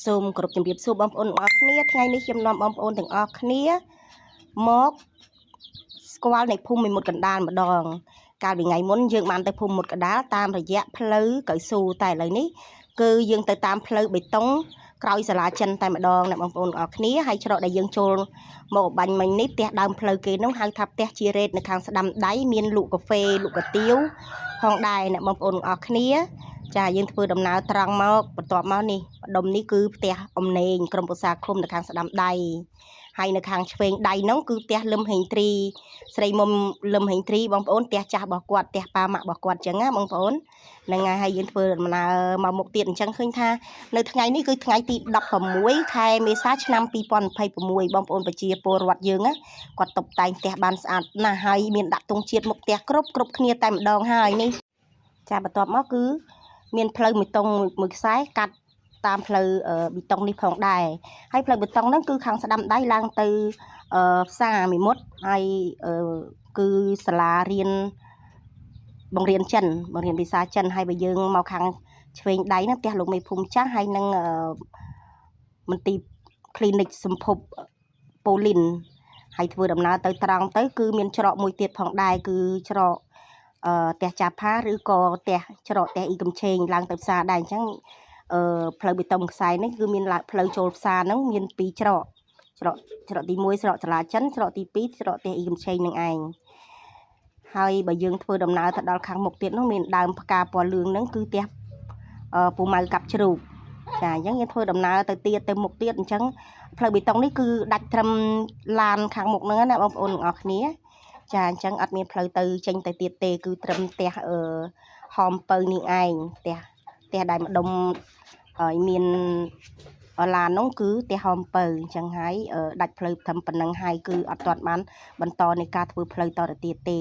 សូមគោរពជំរាបសួរបងប្អូនទាំងអស់គ្នាថ្ងៃនេះខ្ញុំនាំបងប្អូនទាំងអស់គ្នាមកស្គាល់នៃភូមិមួយមុតកណ្ដាលម្ដងកាលពីថ្ងៃមុនយើងបានទៅភូមិមុតកណ្ដាលតាមរយៈផ្លូវកៅស៊ូតែឥឡូវនេះគឺយើងទៅតាមផ្លូវបេតុងក្រោយសាលាចិនតែម្ដងអ្នកបងប្អូនទាំងអស់គ្នាហើយច្រកដែលយើងចូលមកបាញ់មិញនេះផ្ទះដើមផ្លូវគេនោះហៅថាផ្ទះជារ៉េតនៅខាងស្ដាំដៃមានលក់កាហ្វេលក់កាទៀវផងដែរអ្នកបងប្អូនទាំងអស់គ្នាចាយើងធ្វើដំណើរត្រង់មកបន្ទាប់មកនេះម្ដុំនេះគឺផ្ទះអំណេងក្រុមប្រសាឃុំនៅខាងស្ដាំដៃហើយនៅខាងឆ្វេងដៃនោះគឺផ្ទះលឹមហេងទ្រីស្រីមុំលឹមហេងទ្រីបងប្អូនផ្ទះចាស់របស់គាត់ផ្ទះប៉ាម៉ាក់របស់គាត់អញ្ចឹងណាបងប្អូនហ្នឹងហើយយើងធ្វើដំណើរមកមុខទៀតអញ្ចឹងឃើញថានៅថ្ងៃនេះគឺថ្ងៃទី16ខែមេសាឆ្នាំ2026បងប្អូនប្រជាពលរដ្ឋយើងគាត់តុបតែងផ្ទះបានស្អាតណាស់ហើយមានដាក់ទង់ជាតិមុខផ្ទះគ្រប់គ្នាតែម្ដងហើយនេះចាបន្ទាប់មកគឺមានផ្លូវបេតុងមួយខ្សែកាត់តាមផ្លូវបេតុងនេះផងដែរហើយផ្លូវបេតុងហ្នឹងគឺខាងស្ដាំដៃឡើងទៅផ្សារមីមុតហើយគឺសាលារៀនបង្រៀនចិនបង្រៀនភាសាចិនហើយបើយើងមកខាងឆ្វេងដៃហ្នឹងផ្ទះលោកមេភូមិចាស់ហើយនឹងមន្ទីរ clinic សម្ភពប៉ូលីនហើយធ្វើដំណើរទៅត្រង់ទៅគឺមានច្រកមួយទៀតផងដែរគឺច្រកផ្ទះចាផាឬក៏ផ្ទះច្រកផ្ទះអ៊ីកំឆេងឡើងទៅផ្សារដែរអញ្ចឹងផ្លូវបេតុងខ្សែនេះគឺមានផ្លូវចូលផ្សារហ្នឹងមាន2ច្រកច្រកទី1ច្រកសាលាចិនច្រកទី2ច្រកផ្ទះអ៊ីកំឆេងនឹងឯងហើយបើយើងធ្វើដំណើរទៅដល់ខាងមុខទៀតនោះមានដើមផ្កាពណ៌លឿងហ្នឹងគឺផ្ទះពូម៉ៅកាប់ជ្រូកចាអញ្ចឹងយើងធ្វើដំណើរទៅទៀតទៅមុខទៀតអញ្ចឹងផ្លូវបេតុងនេះគឺដាច់ត្រឹមឡានខាងមុខហ្នឹងណាបងប្អូនទាំងអស់គ្នាចាអញ្ចឹងអត់មានផ្លូវទៅចេញទៅទៀតទេគឺត្រឹមផ្ទះហមពៅនេះឯងផ្ទះដែលម្ដុំហើយមានឡាននោះគឺផ្ទះហមពៅអញ្ចឹងហើយដាច់ផ្លូវត្រឹមប៉ុណ្ណឹងហើយគឺអត់ទាន់បានបន្តនៃការធ្វើផ្លូវតទៅទៀតទេ